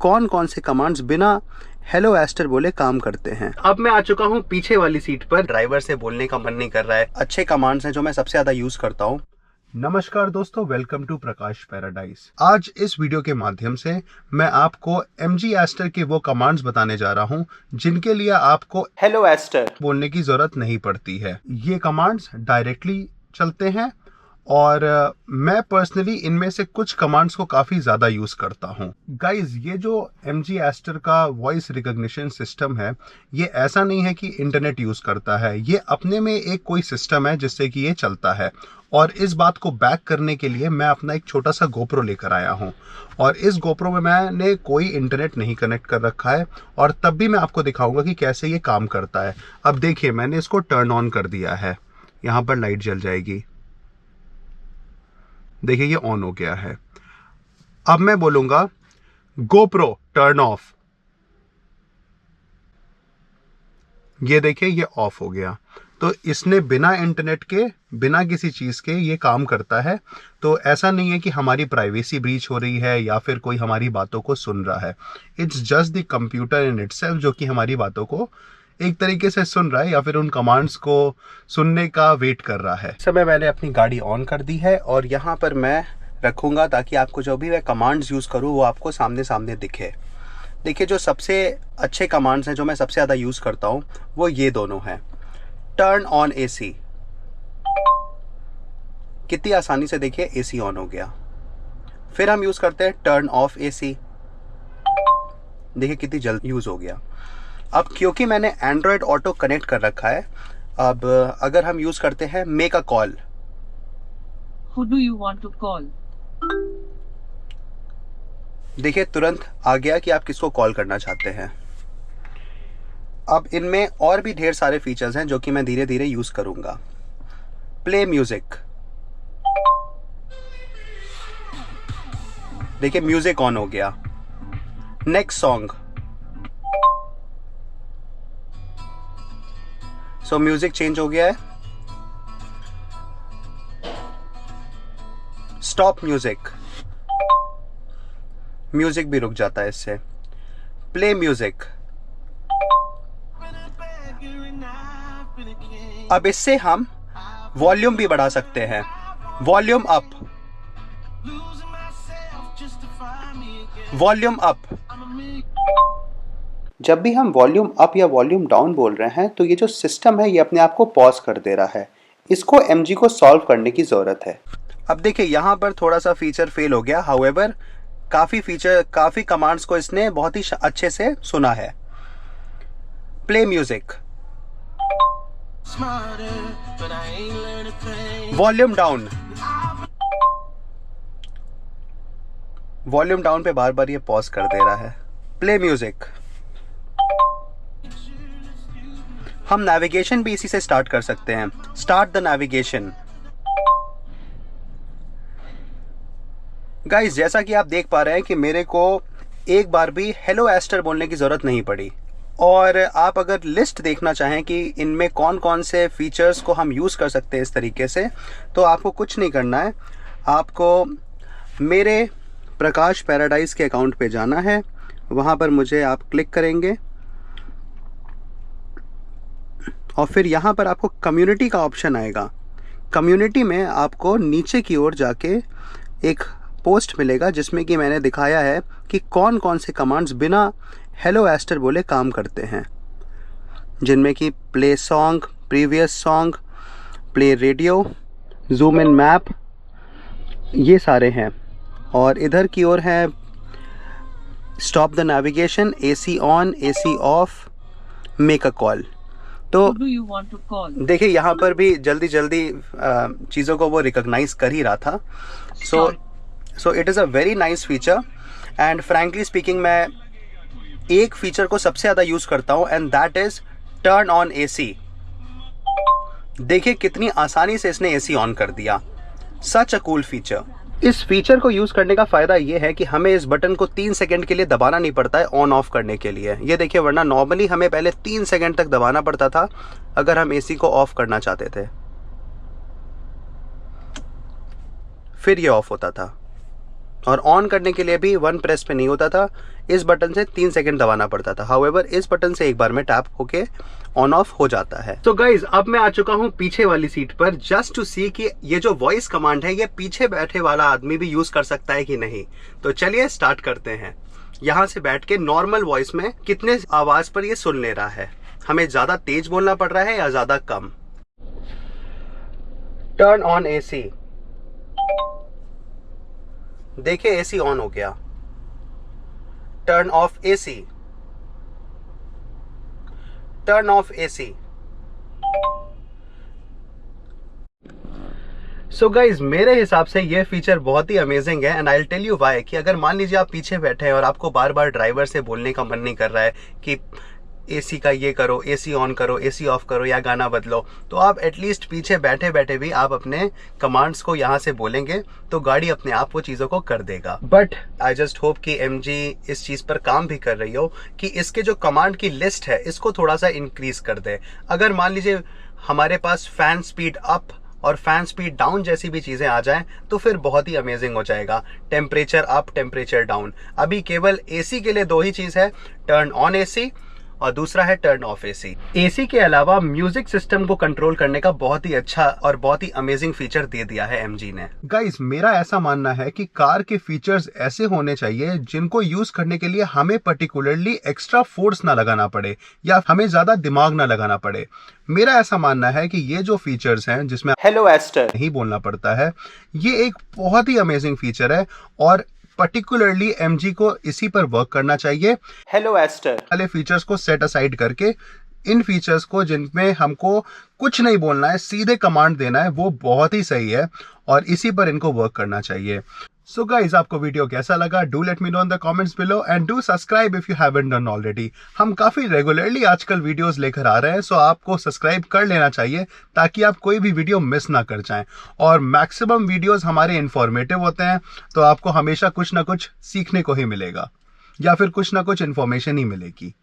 कौन कौन से कमांड्स बिना हेलो एस्टर बोले काम करते हैं। अब मैं आ चुका हूँ पीछे वाली सीट पर। ड्राइवर से बोलने का मन नहीं कर रहा है। अच्छे कमांड्स हैं जो मैं सबसे ज्यादा यूज करता हूँ। नमस्कार दोस्तों, वेलकम टू प्रकाश पैराडाइज। आज इस वीडियो के माध्यम से मैं आपको MG एस्टर के वो कमांड्स बताने जा रहा हूँ जिनके लिए आपको हेलो एस्टर बोलने की जरूरत नहीं पड़ती है। ये कमांड्स डायरेक्टली चलते हैं और मैं पर्सनली इनमें से कुछ कमांड्स को काफी ज्यादा यूज करता हूं। गाइज, ये जो MG एस्टर का वॉइस रिकॉग्निशन सिस्टम है, ये ऐसा नहीं है कि इंटरनेट यूज करता है। ये अपने में एक कोई सिस्टम है जिससे कि ये चलता है। और इस बात को बैक करने के लिए मैं अपना एक छोटा सा गोप्रो लेकर आया हूं। और इस गोप्रो में मैंने कोई इंटरनेट नहीं कनेक्ट कर रखा है और तब भी मैं आपको दिखाऊंगा कि कैसे ये काम करता है। अब देखिए, मैंने इसको टर्न ऑन कर दिया है। यहाँ पर लाइट जल जाएगी। देखिए, ये ऑन हो गया है। अब मैं बोलूंगा गोप्रो टर्न ऑफ। ये देखिए, ये ऑफ हो गया। तो इसने बिना इंटरनेट के, बिना किसी चीज के ये काम करता है। तो ऐसा नहीं है कि हमारी प्राइवेसी ब्रीच हो रही है या फिर कोई हमारी बातों को सुन रहा है। It's just the computer in itself जो कि हमारी बातों को एक तरीके से सुन रहा है या फिर उन कमांड्स को सुनने का वेट कर रहा है। समय मैंने अपनी गाड़ी ऑन कर दी है और यहाँ पर मैं रखूंगा ताकि आपको जो भी मैं कमांड्स यूज करूँ वो आपको सामने सामने दिखे। देखिए, जो सबसे अच्छे कमांड्स हैं जो मैं सबसे ज़्यादा यूज करता हूँ वो ये दोनों हैं। Turn on AC। कितनी आसानी से देखिए AC ऑन हो गया। फिर हम यूज करते हैं टर्न ऑफ AC। देखिए कितनी जल्द यूज हो गया। अब क्योंकि मैंने एंड्रॉयड ऑटो कनेक्ट कर रखा है, अब अगर हम यूज करते हैं make a call. Who do you want to call? देखिए तुरंत आ गया कि आप किसको कॉल करना चाहते हैं। अब इनमें और भी ढेर सारे फीचर्स हैं जो कि मैं धीरे धीरे यूज करूंगा। Play music. देखिए म्यूजिक ऑन हो गया। Next song. सो म्यूजिक चेंज हो गया है। Stop music. म्यूजिक भी रुक जाता है इससे। Play music. अब इससे हम वॉल्यूम भी बढ़ा सकते हैं। Volume up, volume up. जब भी हम वॉल्यूम अप या वॉल्यूम डाउन बोल रहे हैं तो ये जो सिस्टम है ये अपने आप को पॉज कर दे रहा है। इसको MG को सॉल्व करने की ज़रूरत है। अब देखिए यहाँ पर थोड़ा सा फीचर फेल हो गया। हाउएवर काफ़ी कमांड्स को इसने बहुत ही अच्छे से सुना है। Play music. Volume down. Volume down पे बार बार ये पॉज कर दे रहा है। Play music. हम नेविगेशन भी इसी से स्टार्ट कर सकते हैं। Start the navigation. गाइस, जैसा कि आप देख पा रहे हैं कि मेरे को एक बार भी हेलो एस्टर बोलने की ज़रूरत नहीं पड़ी। और आप अगर लिस्ट देखना चाहें कि इनमें कौन कौन से फीचर्स को हम यूज़ कर सकते हैं इस तरीके से, तो आपको कुछ नहीं करना है। आपको मेरे प्रकाश पैराडाइज के अकाउंट पे जाना है। वहाँ पर मुझे आप क्लिक करेंगे और फिर यहाँ पर आपको कम्युनिटी का ऑप्शन आएगा। कम्युनिटी में आपको नीचे की ओर जाके एक पोस्ट मिलेगा जिसमें कि मैंने दिखाया है कि कौन कौन से कमांड्स बिना हेलो एस्टर बोले काम करते हैं, जिनमें कि play song, previous song, play radio, zoom in map, ये सारे हैं। और इधर की ओर है stop the navigation, AC on, AC of, make a call. तो देखिए यहाँ पर भी जल्दी जल्दी चीज़ों को वो रिकॉग्नाइज कर ही रहा था। So it is a very nice feature. And frankly speaking मैं एक फीचर को सबसे ज़्यादा यूज़ करता हूँ and that is turn on AC। देखिए कितनी आसानी से इसने AC ऑन कर दिया। सच अ कूल फीचर। इस फीचर को यूज़ करने का फ़ायदा ये है कि हमें इस बटन को 3 सेकंड के लिए दबाना नहीं पड़ता है ऑन ऑफ करने के लिए। ये देखिए, वरना नॉर्मली हमें पहले 3 सेकंड तक दबाना पड़ता था अगर हम AC को ऑफ करना चाहते थे, फिर ये ऑफ होता था। और ऑन करने के लिए भी 1 प्रेस पे नहीं होता था, इस बटन से 3 सेकंड दबाना पड़ता था। हाउएवर इस बटन से एक बार में टैप होके ऑन ऑफ हो जाता है। तो गाइज अब मैं आ चुका हूँ पीछे वाली सीट पर, जस्ट टू सी कि ये जो वॉइस कमांड है ये पीछे बैठे वाला आदमी भी यूज कर सकता है कि नहीं। तो चलिए स्टार्ट करते हैं। यहाँ से बैठ के नॉर्मल वॉइस में कितने आवाज पर ये सुन ले रहा है, हमें ज्यादा तेज बोलना पड़ रहा है या ज्यादा कम। Turn on AC. देखिए एसी ऑन हो गया। Turn off AC. Turn off AC. So guys मेरे हिसाब से ये फीचर बहुत ही अमेजिंग है and I will tell you why. कि अगर मान लीजिए आप पीछे बैठे हैं और आपको बार बार ड्राइवर से बोलने का मन नहीं कर रहा है कि एसी का ये करो, एसी ऑन करो, एसी ऑफ करो या गाना बदलो, तो आप एटलीस्ट पीछे बैठे बैठे भी आप अपने कमांड्स को यहाँ से बोलेंगे तो गाड़ी अपने आप वो चीज़ों को कर देगा। बट आई जस्ट होप कि MG इस चीज़ पर काम भी कर रही हो कि इसके जो कमांड की लिस्ट है इसको थोड़ा सा इंक्रीज कर दे। अगर मान लीजिए हमारे पास फैन स्पीड अप और फैन स्पीड डाउन जैसी भी चीजें आ जाएं तो फिर बहुत ही अमेजिंग हो जाएगा। Temperature up, temperature down. अभी केवल एसी के लिए 2 ही चीज है, टर्न ऑन एसी और दूसरा है टर्न ऑफ एसी। एसी के अलावा म्यूजिक सिस्टम को कंट्रोल करने का बहुत ही अच्छा और बहुत ही अमेजिंग फीचर दे दिया है MG ने। गाइस मेरा ऐसा मानना है कि कार के फीचर्स ऐसे होने चाहिए जिनको यूज करने के लिए हमें पर्टिकुलरली एक्स्ट्रा फोर्स ना लगाना पड़े या हमें ज्यादा दिमाग ना लगाना पड़े। मेरा ऐसा मानना है कि ये जो फीचर्स हैं जिसमें हेलो एस्टर नहीं बोलना पड़ता है, ये एक बहुत ही अमेजिंग फीचर है और पर्टिकुलरली MG को इसी पर वर्क करना चाहिए। हेलो एस्टर वाले फीचर्स को सेट असाइड करके इन फीचर्स को जिनमें हमको कुछ नहीं बोलना है, सीधे कमांड देना है, वो बहुत ही सही है और इसी पर इनको वर्क करना चाहिए। सो गाइज आपको वीडियो कैसा लगा? Do let me know in the comments below and do subscribe if you haven't done already. हम काफी रेगुलरली आजकल वीडियोस लेकर आ रहे हैं, सो आपको सब्सक्राइब कर लेना चाहिए ताकि आप कोई भी वीडियो मिस ना कर जाएं। और मैक्सिमम वीडियोस हमारे इंफॉर्मेटिव होते हैं, तो आपको हमेशा कुछ ना कुछ सीखने को ही मिलेगा या फिर कुछ ना कुछ इन्फॉर्मेशन ही मिलेगी।